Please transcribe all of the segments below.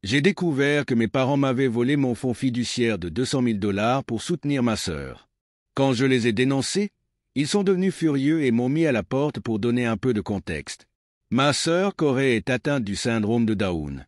J'ai découvert que mes parents m'avaient volé mon fonds fiduciaire de 200 000 $ pour soutenir ma sœur. Quand je les ai dénoncés, ils sont devenus furieux et m'ont mis à la porte pour donner un peu de contexte. Ma sœur, Corey, est atteinte du syndrome de Down.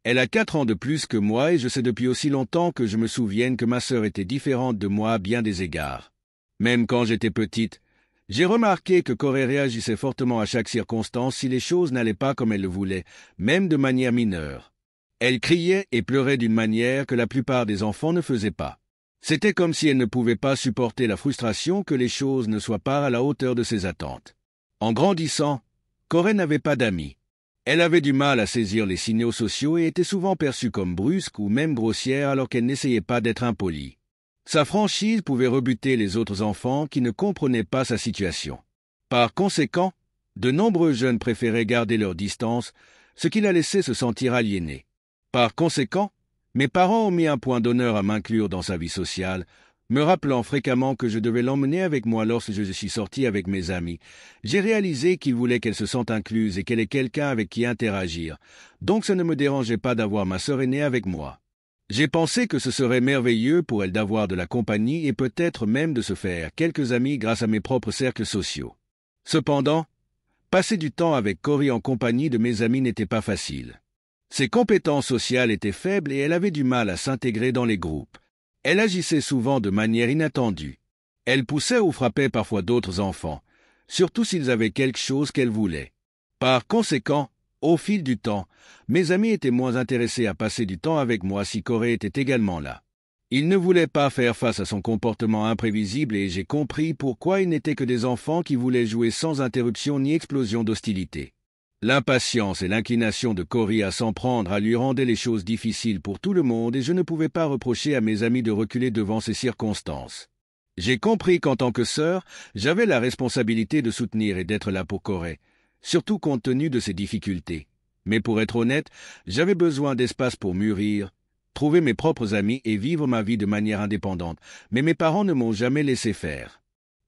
Elle a 4 ans de plus que moi et je sais depuis aussi longtemps que je me souvienne que ma sœur était différente de moi à bien des égards. Même quand j'étais petite, j'ai remarqué que Corey réagissait fortement à chaque circonstance si les choses n'allaient pas comme elle le voulait, même de manière mineure. Elle criait et pleurait d'une manière que la plupart des enfants ne faisaient pas. C'était comme si elle ne pouvait pas supporter la frustration que les choses ne soient pas à la hauteur de ses attentes. En grandissant, Corey n'avait pas d'amis. Elle avait du mal à saisir les signaux sociaux et était souvent perçue comme brusque ou même grossière alors qu'elle n'essayait pas d'être impolie. Sa franchise pouvait rebuter les autres enfants qui ne comprenaient pas sa situation. Par conséquent, de nombreux jeunes préféraient garder leur distance, ce qui la laissait se sentir aliénée. Par conséquent, mes parents ont mis un point d'honneur à m'inclure dans sa vie sociale, me rappelant fréquemment que je devais l'emmener avec moi lorsque je suis sorti avec mes amis. J'ai réalisé qu'ils voulaient qu'elle se sente incluse et qu'elle ait quelqu'un avec qui interagir, donc ça ne me dérangeait pas d'avoir ma sœur aînée avec moi. J'ai pensé que ce serait merveilleux pour elle d'avoir de la compagnie et peut-être même de se faire quelques amis grâce à mes propres cercles sociaux. Cependant, passer du temps avec Corey en compagnie de mes amis n'était pas facile. Ses compétences sociales étaient faibles et elle avait du mal à s'intégrer dans les groupes. Elle agissait souvent de manière inattendue. Elle poussait ou frappait parfois d'autres enfants, surtout s'ils avaient quelque chose qu'elle voulait. Par conséquent, au fil du temps, mes amis étaient moins intéressés à passer du temps avec moi si Corey était également là. Ils ne voulaient pas faire face à son comportement imprévisible et j'ai compris pourquoi ils n'étaient que des enfants qui voulaient jouer sans interruption ni explosion d'hostilité. L'impatience et l'inclination de Corey à s'en prendre à lui rendaient les choses difficiles pour tout le monde et je ne pouvais pas reprocher à mes amis de reculer devant ces circonstances. J'ai compris qu'en tant que sœur, j'avais la responsabilité de soutenir et d'être là pour Corey, surtout compte tenu de ses difficultés. Mais pour être honnête, j'avais besoin d'espace pour mûrir, trouver mes propres amis et vivre ma vie de manière indépendante, mais mes parents ne m'ont jamais laissé faire.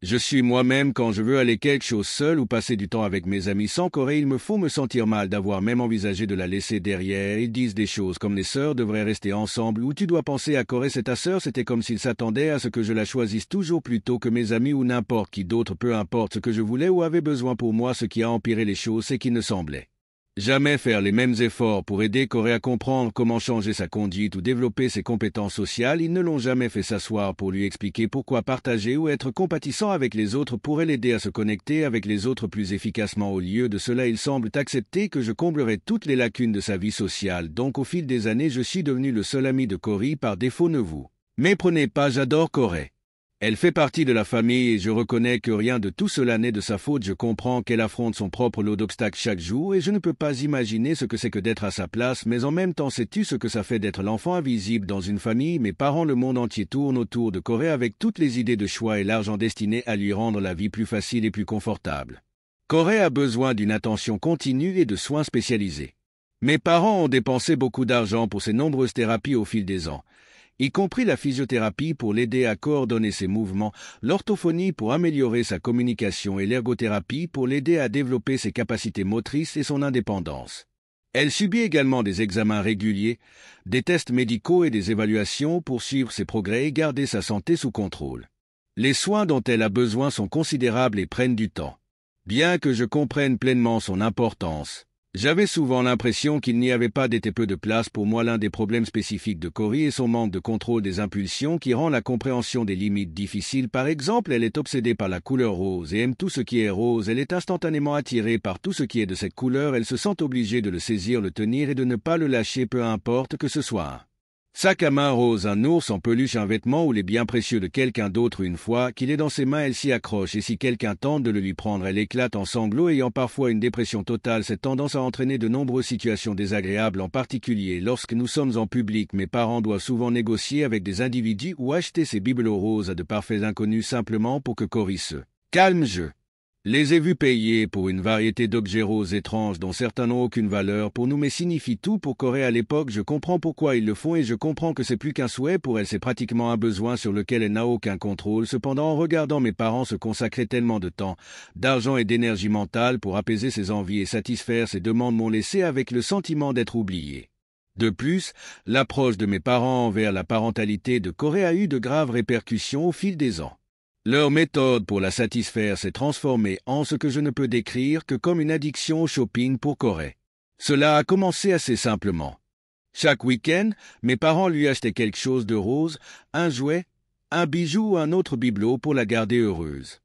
Je suis moi-même quand je veux aller quelque chose seul ou passer du temps avec mes amis sans Corey, il me faut me sentir mal d'avoir même envisagé de la laisser derrière. Ils disent des choses comme les sœurs devraient rester ensemble ou tu dois penser à Corey, c'est ta sœur. C'était comme s'ils s'attendaient à ce que je la choisisse toujours plutôt que mes amis ou n'importe qui d'autre, peu importe ce que je voulais ou avait besoin pour moi. Ce qui a empiré les choses, c'est qu'ils ne semblaient jamais faire les mêmes efforts pour aider Corey à comprendre comment changer sa conduite ou développer ses compétences sociales. Ils ne l'ont jamais fait s'asseoir pour lui expliquer pourquoi partager ou être compatissant avec les autres pourrait l'aider à se connecter avec les autres plus efficacement. Au lieu de cela, ils semblent accepter que je comblerai toutes les lacunes de sa vie sociale. Donc au fil des années, je suis devenu le seul ami de Corey par défaut. Ne vous méprenez pas, j'adore Corey. Elle fait partie de la famille et je reconnais que rien de tout cela n'est de sa faute. Je comprends qu'elle affronte son propre lot d'obstacles chaque jour et je ne peux pas imaginer ce que c'est que d'être à sa place, mais en même temps sais-tu ce que ça fait d'être l'enfant invisible dans une famille? Mes parents, le monde entier tourne autour de Corey avec toutes les idées de choix et l'argent destiné à lui rendre la vie plus facile et plus confortable. Corey a besoin d'une attention continue et de soins spécialisés. Mes parents ont dépensé beaucoup d'argent pour ces nombreuses thérapies au fil des ans, y compris la physiothérapie pour l'aider à coordonner ses mouvements, l'orthophonie pour améliorer sa communication et l'ergothérapie pour l'aider à développer ses capacités motrices et son indépendance. Elle subit également des examens réguliers, des tests médicaux et des évaluations pour suivre ses progrès et garder sa santé sous contrôle. Les soins dont elle a besoin sont considérables et prennent du temps. Bien que je comprenne pleinement son importance, j'avais souvent l'impression qu'il n'y avait pas d'été peu de place pour moi. L'un des problèmes spécifiques de Corey est son manque de contrôle des impulsions qui rend la compréhension des limites difficile. Par exemple, elle est obsédée par la couleur rose et aime tout ce qui est rose. Elle est instantanément attirée par tout ce qui est de cette couleur. Elle se sent obligée de le saisir, le tenir et de ne pas le lâcher, peu importe que ce soit un sac à main rose, un ours en peluche, un vêtement ou les biens précieux de quelqu'un d'autre. Une fois qu'il est dans ses mains, elle s'y accroche et si quelqu'un tente de le lui prendre, elle éclate en sanglots, ayant parfois une dépression totale. Cette tendance a entraîné de nombreuses situations désagréables, en particulier lorsque nous sommes en public. Mes parents doivent souvent négocier avec des individus ou acheter ces bibelots roses à de parfaits inconnus simplement pour que Corey se calme. Je les ai vus payer pour une variété d'objets roses étranges dont certains n'ont aucune valeur pour nous mais signifient tout pour Corey à l'époque. Je comprends pourquoi ils le font et je comprends que c'est plus qu'un souhait pour elle, c'est pratiquement un besoin sur lequel elle n'a aucun contrôle. Cependant, en regardant mes parents se consacrer tellement de temps, d'argent et d'énergie mentale pour apaiser ses envies et satisfaire ses demandes m'ont laissé avec le sentiment d'être oublié. De plus, l'approche de mes parents envers la parentalité de Corey a eu de graves répercussions au fil des ans. Leur méthode pour la satisfaire s'est transformée en ce que je ne peux décrire que comme une addiction au shopping pour Corey. Cela a commencé assez simplement. Chaque week-end, mes parents lui achetaient quelque chose de rose, un jouet, un bijou ou un autre bibelot pour la garder heureuse.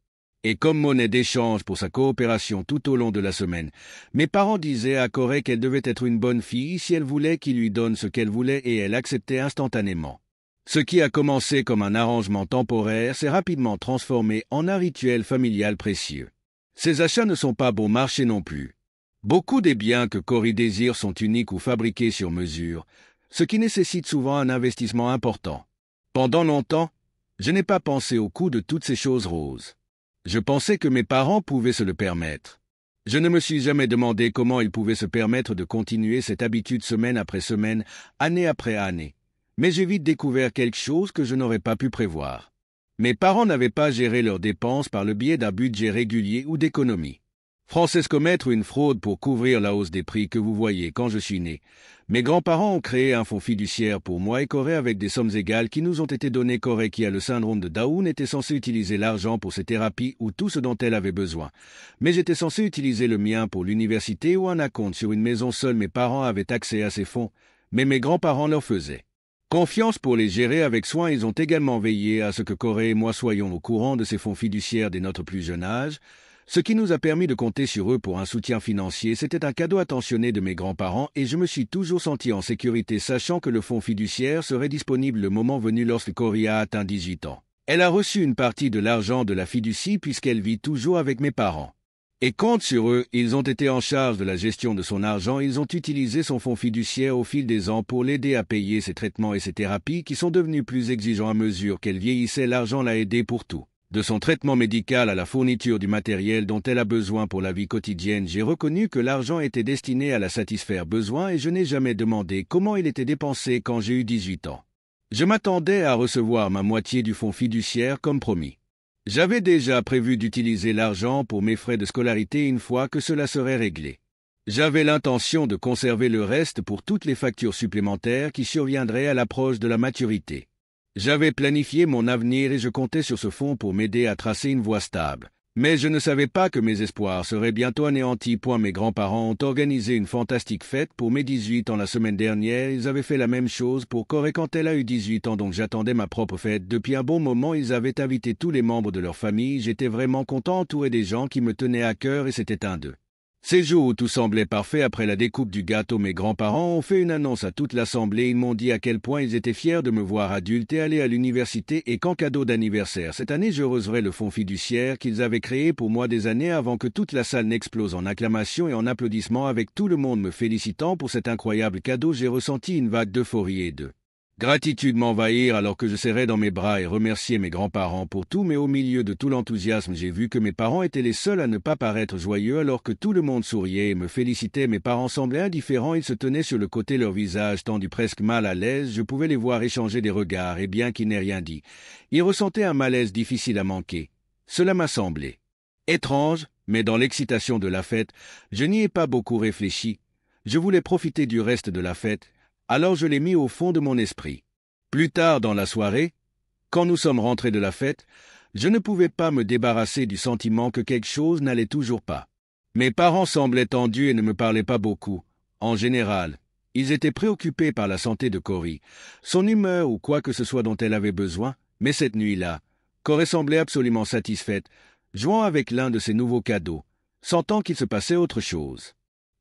Et comme monnaie d'échange pour sa coopération tout au long de la semaine, mes parents disaient à Corey qu'elle devait être une bonne fille si elle voulait qu'il lui donne ce qu'elle voulait et elle acceptait instantanément. Ce qui a commencé comme un arrangement temporaire s'est rapidement transformé en un rituel familial précieux. Ces achats ne sont pas bon marché non plus. Beaucoup des biens que Corey désire sont uniques ou fabriqués sur mesure, ce qui nécessite souvent un investissement important. Pendant longtemps, je n'ai pas pensé au coût de toutes ces choses roses. Je pensais que mes parents pouvaient se le permettre. Je ne me suis jamais demandé comment ils pouvaient se permettre de continuer cette habitude semaine après semaine, année après année. Mais j'ai vite découvert quelque chose que je n'aurais pas pu prévoir. Mes parents n'avaient pas géré leurs dépenses par le biais d'un budget régulier ou d'économie. Frances commettre une fraude pour couvrir la hausse des prix que vous voyez quand je suis né. Mes grands-parents ont créé un fonds fiduciaire pour moi et Corey avec des sommes égales qui nous ont été données. Corey, qui a le syndrome de Down, était censé utiliser l'argent pour ses thérapies ou tout ce dont elle avait besoin. Mais j'étais censé utiliser le mien pour l'université ou un acompte sur une maison. Seuls mes parents avaient accès à ces fonds, mais mes grands-parents leur faisaient confiance pour les gérer avec soin. Ils ont également veillé à ce que Corey et moi soyons au courant de ces fonds fiduciaires dès notre plus jeune âge, ce qui nous a permis de compter sur eux pour un soutien financier. C'était un cadeau attentionné de mes grands-parents et je me suis toujours senti en sécurité sachant que le fonds fiduciaire serait disponible le moment venu lorsque Corey a atteint 18 ans. Elle a reçu une partie de l'argent de la fiducie puisqu'elle vit toujours avec mes parents. Et compte sur eux, ils ont été en charge de la gestion de son argent. Ils ont utilisé son fonds fiduciaire au fil des ans pour l'aider à payer ses traitements et ses thérapies qui sont devenus plus exigeants à mesure qu'elle vieillissait. L'argent l'a aidée pour tout. De son traitement médical à la fourniture du matériel dont elle a besoin pour la vie quotidienne, j'ai reconnu que l'argent était destiné à la satisfaire besoin et je n'ai jamais demandé comment il était dépensé quand j'ai eu 18 ans. Je m'attendais à recevoir ma moitié du fonds fiduciaire comme promis. J'avais déjà prévu d'utiliser l'argent pour mes frais de scolarité une fois que cela serait réglé. J'avais l'intention de conserver le reste pour toutes les factures supplémentaires qui surviendraient à l'approche de la maturité. J'avais planifié mon avenir et je comptais sur ce fonds pour m'aider à tracer une voie stable. Mais je ne savais pas que mes espoirs seraient bientôt anéantis. Mes grands-parents ont organisé une fantastique fête pour mes 18 ans la semaine dernière. Ils avaient fait la même chose pour Corey quand elle a eu 18 ans, donc j'attendais ma propre fête. Depuis un bon moment, ils avaient invité tous les membres de leur famille. J'étais vraiment content, entouré des gens qui me tenaient à cœur et c'était un d'eux. Ces jours où tout semblait parfait après la découpe du gâteau, mes grands-parents ont fait une annonce à toute l'assemblée. Ils m'ont dit à quel point ils étaient fiers de me voir adulte et aller à l'université et qu'en cadeau d'anniversaire, cette année je recerais le fonds fiduciaire qu'ils avaient créé pour moi des années avant que toute la salle n'explose en acclamations et en applaudissements. Avec tout le monde me félicitant pour cet incroyable cadeau, j'ai ressenti une vague d'euphorie et de gratitude m'envahir alors que je serrais dans mes bras et remerciais mes grands-parents pour tout, mais au milieu de tout l'enthousiasme, j'ai vu que mes parents étaient les seuls à ne pas paraître joyeux alors que tout le monde souriait et me félicitait. Mes parents semblaient indifférents, ils se tenaient sur le côté, leur visage tendu presque mal à l'aise. Je pouvais les voir échanger des regards et bien qu'ils n'aient rien dit, ils ressentaient un malaise difficile à manquer. Cela m'a semblé étrange, mais dans l'excitation de la fête, je n'y ai pas beaucoup réfléchi. Je voulais profiter du reste de la fête. Alors je l'ai mis au fond de mon esprit. Plus tard dans la soirée, quand nous sommes rentrés de la fête, je ne pouvais pas me débarrasser du sentiment que quelque chose n'allait toujours pas. Mes parents semblaient tendus et ne me parlaient pas beaucoup. En général, ils étaient préoccupés par la santé de Corey, son humeur ou quoi que ce soit dont elle avait besoin, mais cette nuit-là, Corey semblait absolument satisfaite, jouant avec l'un de ses nouveaux cadeaux, sentant qu'il se passait autre chose.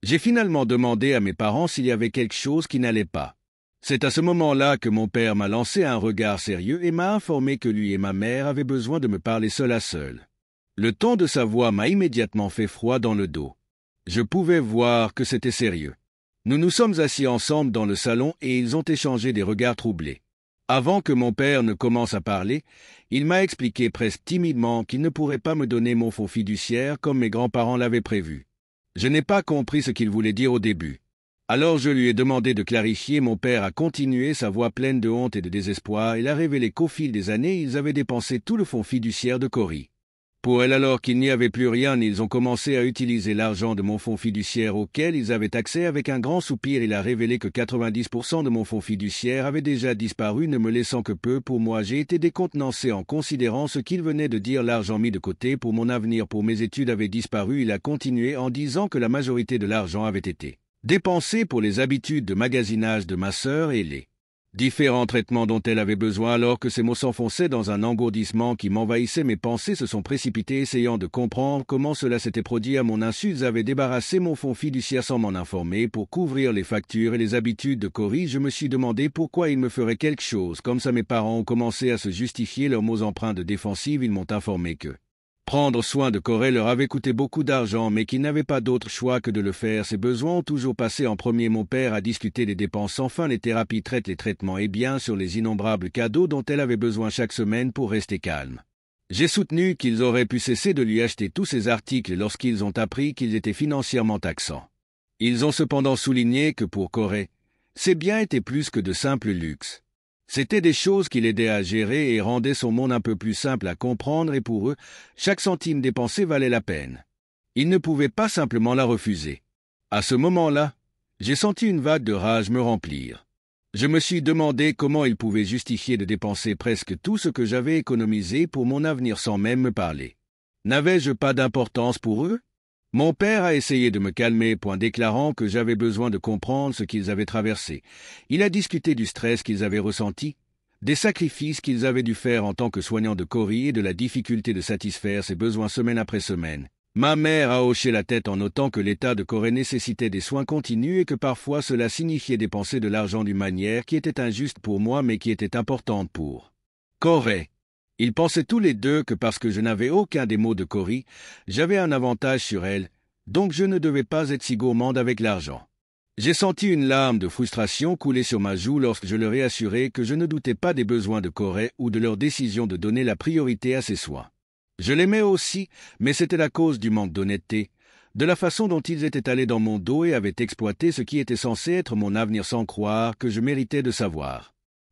J'ai finalement demandé à mes parents s'il y avait quelque chose qui n'allait pas. C'est à ce moment-là que mon père m'a lancé un regard sérieux et m'a informé que lui et ma mère avaient besoin de me parler seul à seul. Le ton de sa voix m'a immédiatement fait froid dans le dos. Je pouvais voir que c'était sérieux. Nous nous sommes assis ensemble dans le salon et ils ont échangé des regards troublés. Avant que mon père ne commence à parler, il m'a expliqué presque timidement qu'il ne pourrait pas me donner mon fonds fiduciaire comme mes grands-parents l'avaient prévu. Je n'ai pas compris ce qu'il voulait dire au début. Alors je lui ai demandé de clarifier. Mon père a continué, sa voix pleine de honte et de désespoir. Il a révélé qu'au fil des années, ils avaient dépensé tout le fonds fiduciaire de Corey. Pour elle, alors qu'il n'y avait plus rien, ils ont commencé à utiliser l'argent de mon fonds fiduciaire auquel ils avaient accès. Avec un grand soupir, il a révélé que 90% de mon fonds fiduciaire avait déjà disparu, ne me laissant que peu pour moi. J'ai été décontenancé en considérant ce qu'il venait de dire. L'argent mis de côté pour mon avenir, pour mes études, avait disparu. Il a continué en disant que la majorité de l'argent avait été dépensé pour les habitudes de magasinage de ma sœur et les différents traitements dont elle avait besoin. Alors que ces mots s'enfonçaient dans un engourdissement qui m'envahissait, mes pensées se sont précipitées, essayant de comprendre comment cela s'était produit à mon insu. Ils avaient débarrassé mon fonds fiduciaire sans m'en informer pour couvrir les factures et les habitudes de Cory. Je me suis demandé pourquoi ils me feraient quelque chose comme ça. Mes parents ont commencé à se justifier, leurs mots empreints de défensive. Ils m'ont informé que prendre soin de Corey leur avait coûté beaucoup d'argent, mais qu'ils n'avaient pas d'autre choix que de le faire. Ses besoins ont toujours passé en premier. Mon père a discuté des dépenses, enfin les thérapies, les traitements et bien sûr les innombrables cadeaux dont elle avait besoin chaque semaine pour rester calme. J'ai soutenu qu'ils auraient pu cesser de lui acheter tous ces articles lorsqu'ils ont appris qu'ils étaient financièrement taxants. Ils ont cependant souligné que pour Corey, ces biens étaient plus que de simples luxes. C'étaient des choses qui l'aidaient à gérer et rendaient son monde un peu plus simple à comprendre, et pour eux, chaque centime dépensé valait la peine. Ils ne pouvaient pas simplement la refuser. À ce moment-là, j'ai senti une vague de rage me remplir. Je me suis demandé comment ils pouvaient justifier de dépenser presque tout ce que j'avais économisé pour mon avenir sans même me parler. N'avais-je pas d'importance pour eux? Mon père a essayé de me calmer, déclarant que j'avais besoin de comprendre ce qu'ils avaient traversé. Il a discuté du stress qu'ils avaient ressenti, des sacrifices qu'ils avaient dû faire en tant que soignants de Cory et de la difficulté de satisfaire ses besoins semaine après semaine. Ma mère a hoché la tête en notant que l'état de Corey nécessitait des soins continus et que parfois cela signifiait dépenser de l'argent d'une manière qui était injuste pour moi mais qui était importante pour Corey. Ils pensaient tous les deux que parce que je n'avais aucun des mots de Cory, j'avais un avantage sur elle, donc je ne devais pas être si gourmande avec l'argent. J'ai senti une larme de frustration couler sur ma joue lorsque je leur ai assuré que je ne doutais pas des besoins de Corey ou de leur décision de donner la priorité à ses soins. Je l'aimais aussi, mais c'était à cause du manque d'honnêteté, de la façon dont ils étaient allés dans mon dos et avaient exploité ce qui était censé être mon avenir sans croire que je méritais de savoir.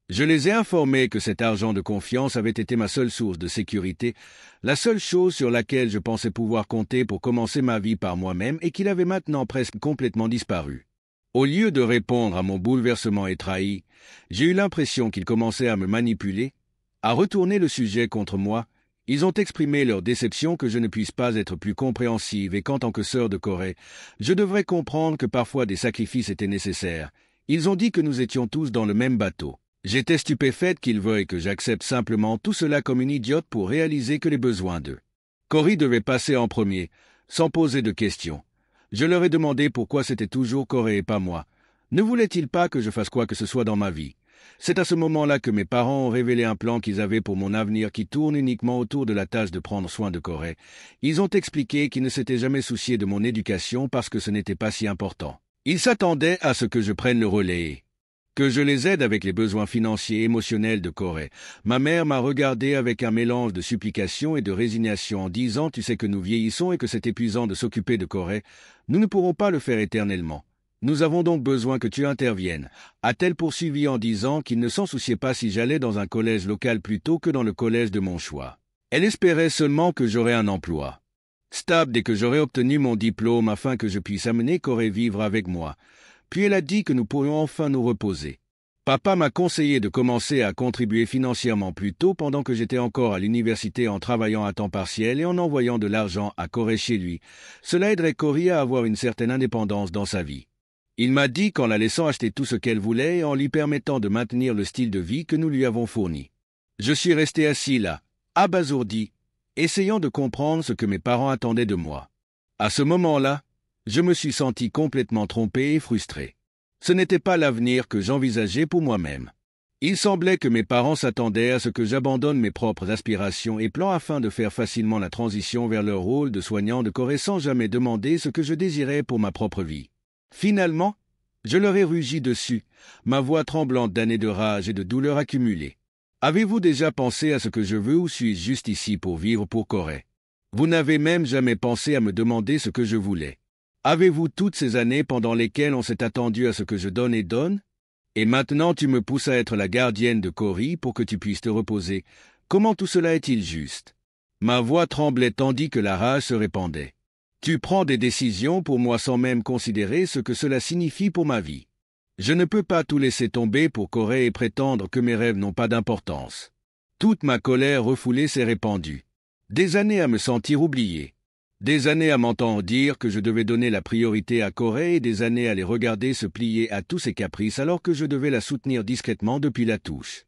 Je les ai informés que cet argent de confiance avait été ma seule source de sécurité, la seule chose sur laquelle je pensais pouvoir compter pour commencer ma vie par moi-même, et qu'il avait maintenant presque complètement disparu. Au lieu de répondre à mon bouleversement et trahi, j'ai eu l'impression qu'ils commençaient à me manipuler, à retourner le sujet contre moi. Ils ont exprimé leur déception que je ne puisse pas être plus compréhensive et qu'en tant que sœur de Corey, je devrais comprendre que parfois des sacrifices étaient nécessaires. Ils ont dit que nous étions tous dans le même bateau. J'étais stupéfaite qu'ils veuillent que j'accepte simplement tout cela comme une idiote pour réaliser que les besoins de Cory devaient passer en premier, sans poser de questions. Je leur ai demandé pourquoi c'était toujours Corey et pas moi. Ne voulaient-ils pas que je fasse quoi que ce soit dans ma vie? C'est à ce moment-là que mes parents ont révélé un plan qu'ils avaient pour mon avenir qui tourne uniquement autour de la tâche de prendre soin de Corey. Ils ont expliqué qu'ils ne s'étaient jamais souciés de mon éducation parce que ce n'était pas si important. Ils s'attendaient à ce que je prenne le relais, que je les aide avec les besoins financiers et émotionnels de Corey. Ma mère m'a regardé avec un mélange de supplication et de résignation en disant « Tu sais que nous vieillissons et que c'est épuisant de s'occuper de Corey. Nous ne pourrons pas le faire éternellement. Nous avons donc besoin que tu interviennes », a-t-elle poursuivi en disant qu'il ne s'en souciait pas si j'allais dans un collège local plutôt que dans le collège de mon choix. Elle espérait seulement que j'aurais un emploi stable dès que j'aurais obtenu mon diplôme afin que je puisse amener Corey vivre avec moi. Puis elle a dit que nous pourrions enfin nous reposer. Papa m'a conseillé de commencer à contribuer financièrement plus tôt pendant que j'étais encore à l'université en travaillant à temps partiel et en envoyant de l'argent à Corey chez lui. Cela aiderait Cory à avoir une certaine indépendance dans sa vie. Il m'a dit qu'en la laissant acheter tout ce qu'elle voulait et en lui permettant de maintenir le style de vie que nous lui avons fourni. Je suis resté assis là, abasourdi, essayant de comprendre ce que mes parents attendaient de moi. À ce moment-là, je me suis senti complètement trompé et frustré. Ce n'était pas l'avenir que j'envisageais pour moi-même. Il semblait que mes parents s'attendaient à ce que j'abandonne mes propres aspirations et plans afin de faire facilement la transition vers leur rôle de soignant de Corey sans jamais demander ce que je désirais pour ma propre vie. Finalement, je leur ai rugi dessus, ma voix tremblante d'années de rage et de douleur accumulées. Avez-vous déjà pensé à ce que je veux ou suis-je juste ici pour vivre pour Corey? Vous n'avez même jamais pensé à me demander ce que je voulais. Avez-vous toutes ces années pendant lesquelles on s'est attendu à ce que je donne et donne? Et maintenant tu me pousses à être la gardienne de Cory pour que tu puisses te reposer. Comment tout cela est-il juste? Ma voix tremblait tandis que la rage se répandait. Tu prends des décisions pour moi sans même considérer ce que cela signifie pour ma vie. Je ne peux pas tout laisser tomber pour Corey et prétendre que mes rêves n'ont pas d'importance. Toute ma colère refoulée s'est répandue. Des années à me sentir oublié. Des années à m'entendre dire que je devais donner la priorité à Corey et des années à les regarder se plier à tous ses caprices alors que je devais la soutenir discrètement depuis la touche.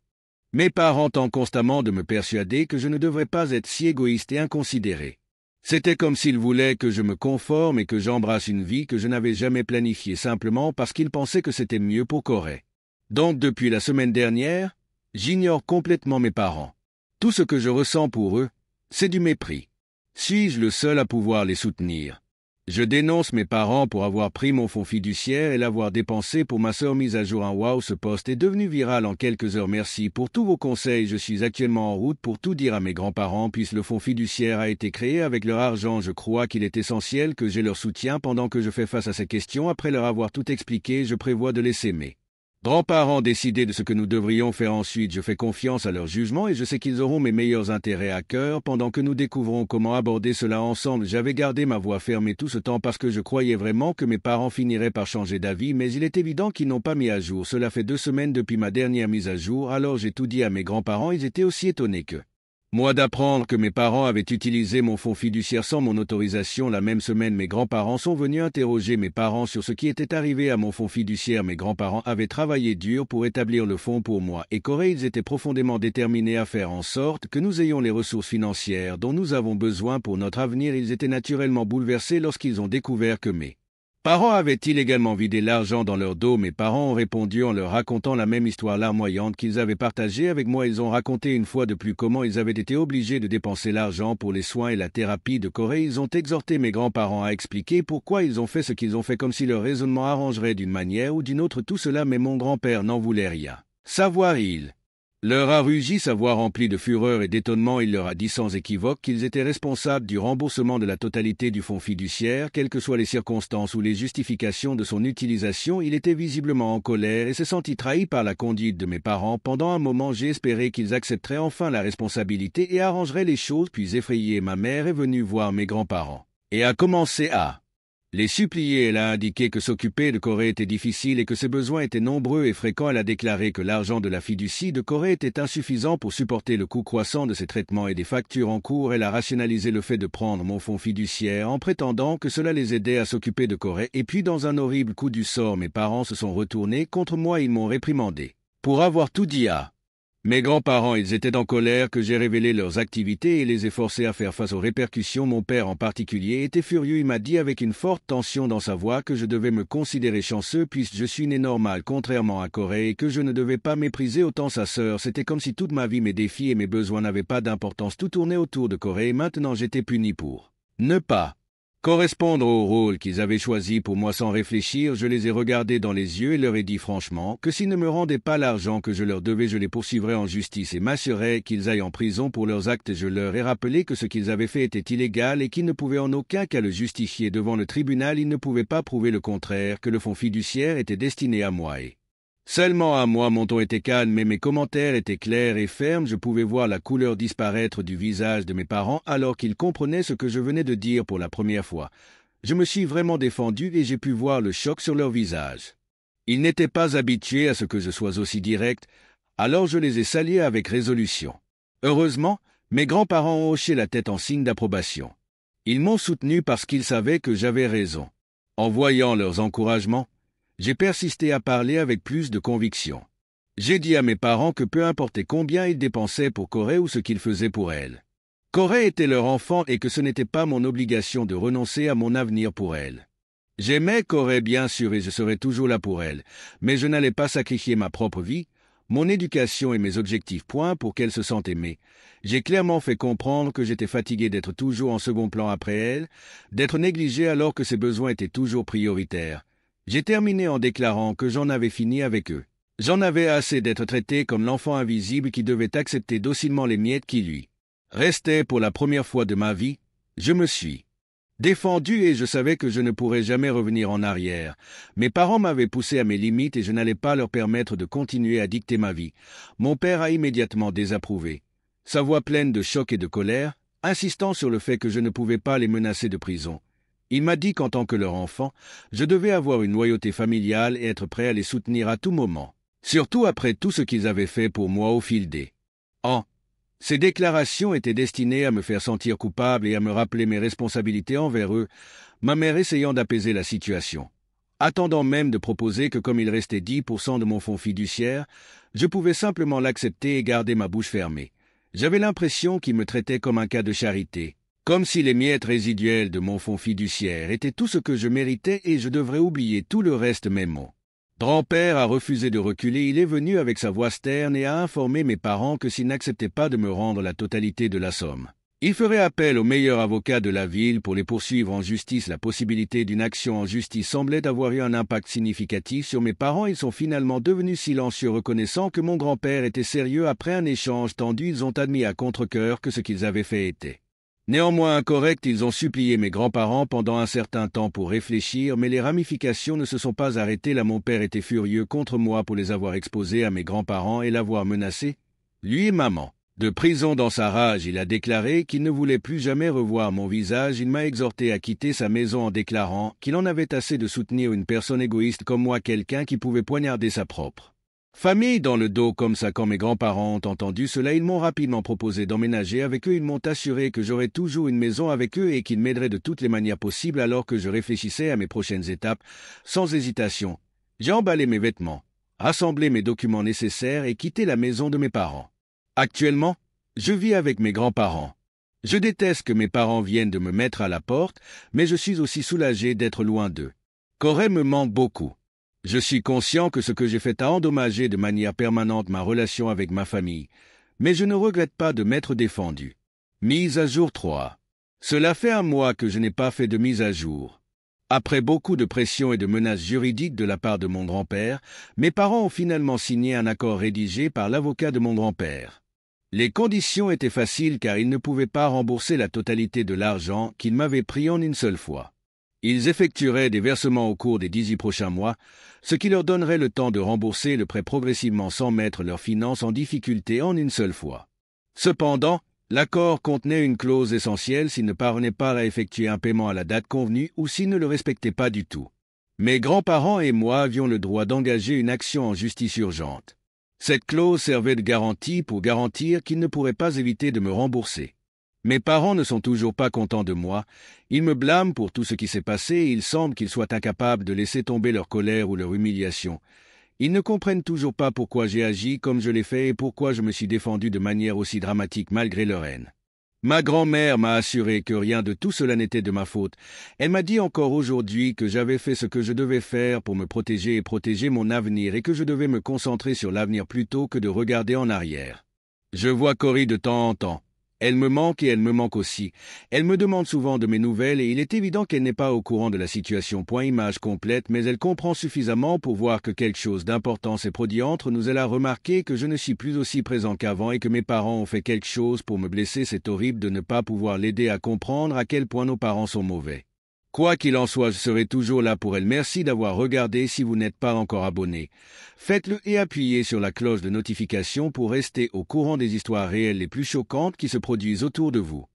Mes parents tentent constamment de me persuader que je ne devrais pas être si égoïste et inconsidéré. C'était comme s'ils voulaient que je me conforme et que j'embrasse une vie que je n'avais jamais planifiée simplement parce qu'ils pensaient que c'était mieux pour Corey. Donc depuis la semaine dernière, j'ignore complètement mes parents. Tout ce que je ressens pour eux, c'est du mépris. Suis-je le seul à pouvoir les soutenir? Je dénonce mes parents pour avoir pris mon fonds fiduciaire et l'avoir dépensé pour ma sœur mise à jour. Wow, ce post est devenu viral en quelques heures. Merci pour tous vos conseils. Je suis actuellement en route pour tout dire à mes grands-parents puisque le fonds fiduciaire a été créé avec leur argent. Je crois qu'il est essentiel que j'ai leur soutien pendant que je fais face à ces questions. Après leur avoir tout expliqué, je prévois de laisser mes grands-parents décider de ce que nous devrions faire ensuite. Je fais confiance à leur jugement et je sais qu'ils auront mes meilleurs intérêts à cœur pendant que nous découvrons comment aborder cela ensemble. J'avais gardé ma voix fermée tout ce temps parce que je croyais vraiment que mes parents finiraient par changer d'avis, mais il est évident qu'ils n'ont pas mis à jour. Cela fait 2 semaines depuis ma dernière mise à jour, alors j'ai tout dit à mes grands-parents. Ils étaient aussi étonnés que moi d'apprendre que mes parents avaient utilisé mon fonds fiduciaire sans mon autorisation. La même semaine, mes grands-parents sont venus interroger mes parents sur ce qui était arrivé à mon fonds fiduciaire. Mes grands-parents avaient travaillé dur pour établir le fonds pour moi et Corey. Ils étaient profondément déterminés à faire en sorte que nous ayons les ressources financières dont nous avons besoin pour notre avenir. Ils étaient naturellement bouleversés lorsqu'ils ont découvert que mes parents avaient illégalement vidé l'argent dans leur dos. Mes parents ont répondu en leur racontant la même histoire larmoyante qu'ils avaient partagée avec moi. Ils ont raconté une fois de plus comment ils avaient été obligés de dépenser l'argent pour les soins et la thérapie de Corey. Ils ont exhorté mes grands-parents à expliquer pourquoi ils ont fait ce qu'ils ont fait, comme si leur raisonnement arrangerait d'une manière ou d'une autre tout cela, mais mon grand-père n'en voulait rien savoir. Il leur a rugi, sa voix remplie de fureur et d'étonnement. Il leur a dit sans équivoque qu'ils étaient responsables du remboursement de la totalité du fonds fiduciaire, quelles que soient les circonstances ou les justifications de son utilisation. Il était visiblement en colère et s'est senti trahi par la conduite de mes parents. Pendant un moment, j'ai espéré qu'ils accepteraient enfin la responsabilité et arrangeraient les choses, puis effrayée, ma mère est venue voir mes grands-parents et a commencé à les supplier. Elle a indiqué que s'occuper de Corey était difficile et que ses besoins étaient nombreux et fréquents. Elle a déclaré que l'argent de la fiducie de Corey était insuffisant pour supporter le coût croissant de ses traitements et des factures en cours. Elle a rationalisé le fait de prendre mon fonds fiduciaire en prétendant que cela les aidait à s'occuper de Corey. Et puis, dans un horrible coup du sort, mes parents se sont retournés contre moi. Ils m'ont réprimandé pour avoir tout dit à mes grands-parents. Ils étaient en colère que j'ai révélé leurs activités et les ai forcés à faire face aux répercussions. Mon père en particulier était furieux. Il m'a dit avec une forte tension dans sa voix que je devais me considérer chanceux puisque je suis né normal contrairement à Corey et que je ne devais pas mépriser autant sa sœur. C'était comme si toute ma vie, mes défis et mes besoins n'avaient pas d'importance. Tout tournait autour de Corey et maintenant j'étais puni pour ne pas correspondre au rôle qu'ils avaient choisi pour moi. Sans réfléchir, je les ai regardés dans les yeux et leur ai dit franchement que s'ils ne me rendaient pas l'argent que je leur devais, je les poursuivrais en justice et m'assurerais qu'ils aillent en prison pour leurs actes. Je leur ai rappelé que ce qu'ils avaient fait était illégal et qu'ils ne pouvaient en aucun cas le justifier devant le tribunal. Ils ne pouvaient pas prouver le contraire, que le fonds fiduciaire était destiné à moi et seulement à moi. Mon ton était calme, mais mes commentaires étaient clairs et fermes. Je pouvais voir la couleur disparaître du visage de mes parents alors qu'ils comprenaient ce que je venais de dire pour la première fois. Je me suis vraiment défendu et j'ai pu voir le choc sur leur visage. Ils n'étaient pas habitués à ce que je sois aussi direct, alors je les ai salués avec résolution. Heureusement, mes grands-parents ont hoché la tête en signe d'approbation. Ils m'ont soutenu parce qu'ils savaient que j'avais raison. En voyant leurs encouragements, j'ai persisté à parler avec plus de conviction. J'ai dit à mes parents que peu importait combien ils dépensaient pour Corey ou ce qu'ils faisaient pour elle, Corey était leur enfant et que ce n'était pas mon obligation de renoncer à mon avenir pour elle. J'aimais Corey bien sûr et je serais toujours là pour elle, mais je n'allais pas sacrifier ma propre vie, mon éducation et mes objectifs pour qu'elle se sente aimée. J'ai clairement fait comprendre que j'étais fatigué d'être toujours en second plan après elle, d'être négligé alors que ses besoins étaient toujours prioritaires. J'ai terminé en déclarant que j'en avais fini avec eux. J'en avais assez d'être traité comme l'enfant invisible qui devait accepter docilement les miettes qui lui restaient. Pour la première fois de ma vie, je me suis défendu et je savais que je ne pourrais jamais revenir en arrière. Mes parents m'avaient poussé à mes limites et je n'allais pas leur permettre de continuer à dicter ma vie. Mon père a immédiatement désapprouvé. Sa voix pleine de choc et de colère insistant sur le fait que je ne pouvais pas les menacer de prison. Il m'a dit qu'en tant que leur enfant, je devais avoir une loyauté familiale et être prêt à les soutenir à tout moment, surtout après tout ce qu'ils avaient fait pour moi au fil des ans. Ces déclarations étaient destinées à me faire sentir coupable et à me rappeler mes responsabilités envers eux, ma mère essayant d'apaiser la situation, attendant même de proposer que comme il restait 10% de mon fonds fiduciaire, je pouvais simplement l'accepter et garder ma bouche fermée. J'avais l'impression qu'il me traitait comme un cas de charité, comme si les miettes résiduelles de mon fonds fiduciaire étaient tout ce que je méritais et je devrais oublier tout le reste même. Mon grand-père a refusé de reculer, il est venu avec sa voix sterne et a informé mes parents que s'ils n'acceptaient pas de me rendre la totalité de la somme, il ferait appel au meilleur avocat de la ville pour les poursuivre en justice. La possibilité d'une action en justice semblait avoir eu un impact significatif sur mes parents. Ils sont finalement devenus silencieux, reconnaissant que mon grand-père était sérieux. Après un échange tendu, ils ont admis à contre-cœur que ce qu'ils avaient fait était néanmoins incorrect. Ils ont supplié mes grands-parents pendant un certain temps pour réfléchir, mais les ramifications ne se sont pas arrêtées. Là, mon père était furieux contre moi pour les avoir exposés à mes grands-parents et l'avoir menacé, lui et maman, de prison. Dans sa rage, il a déclaré qu'il ne voulait plus jamais revoir mon visage. Il m'a exhorté à quitter sa maison en déclarant qu'il en avait assez de soutenir une personne égoïste comme moi, quelqu'un qui pouvait poignarder sa propre famille dans le dos comme ça. Quand mes grands-parents ont entendu cela, ils m'ont rapidement proposé d'emménager avec eux. Ils m'ont assuré que j'aurais toujours une maison avec eux et qu'ils m'aideraient de toutes les manières possibles. Alors que je réfléchissais à mes prochaines étapes, sans hésitation, j'ai emballé mes vêtements, rassemblé mes documents nécessaires et quitté la maison de mes parents. Actuellement, je vis avec mes grands-parents. Je déteste que mes parents viennent de me mettre à la porte, mais je suis aussi soulagé d'être loin d'eux. Corée me manque beaucoup. Je suis conscient que ce que j'ai fait a endommagé de manière permanente ma relation avec ma famille, mais je ne regrette pas de m'être défendu. Mise à jour 3. Cela fait un mois que je n'ai pas fait de mise à jour. Après beaucoup de pression et de menaces juridiques de la part de mon grand-père, mes parents ont finalement signé un accord rédigé par l'avocat de mon grand-père. Les conditions étaient faciles car ils ne pouvaient pas rembourser la totalité de l'argent qu'ils m'avaient pris en une seule fois. Ils effectueraient des versements au cours des 18 prochains mois, ce qui leur donnerait le temps de rembourser le prêt progressivement sans mettre leurs finances en difficulté en une seule fois. Cependant, l'accord contenait une clause essentielle: s'ils ne parvenaient pas à effectuer un paiement à la date convenue ou s'ils ne le respectaient pas du tout, mes grands-parents et moi avions le droit d'engager une action en justice urgente. Cette clause servait de garantie pour garantir qu'ils ne pourraient pas éviter de me rembourser. Mes parents ne sont toujours pas contents de moi. Ils me blâment pour tout ce qui s'est passé et il semble qu'ils soient incapables de laisser tomber leur colère ou leur humiliation. Ils ne comprennent toujours pas pourquoi j'ai agi comme je l'ai fait et pourquoi je me suis défendu de manière aussi dramatique malgré leur haine. Ma grand-mère m'a assuré que rien de tout cela n'était de ma faute. Elle m'a dit encore aujourd'hui que j'avais fait ce que je devais faire pour me protéger et protéger mon avenir et que je devais me concentrer sur l'avenir plutôt que de regarder en arrière. Je vois Corey de temps en temps. Elle me manque et elle me manque aussi. Elle me demande souvent de mes nouvelles et il est évident qu'elle n'est pas au courant de la situation. Image complète, mais elle comprend suffisamment pour voir que quelque chose d'important s'est produit entre nous. Elle a remarqué que je ne suis plus aussi présent qu'avant et que mes parents ont fait quelque chose pour me blesser. C'est horrible de ne pas pouvoir l'aider à comprendre à quel point nos parents sont mauvais. Quoi qu'il en soit, je serai toujours là pour elle. Merci d'avoir regardé. Si vous n'êtes pas encore abonné, faites-le et appuyez sur la cloche de notification pour rester au courant des histoires réelles les plus choquantes qui se produisent autour de vous.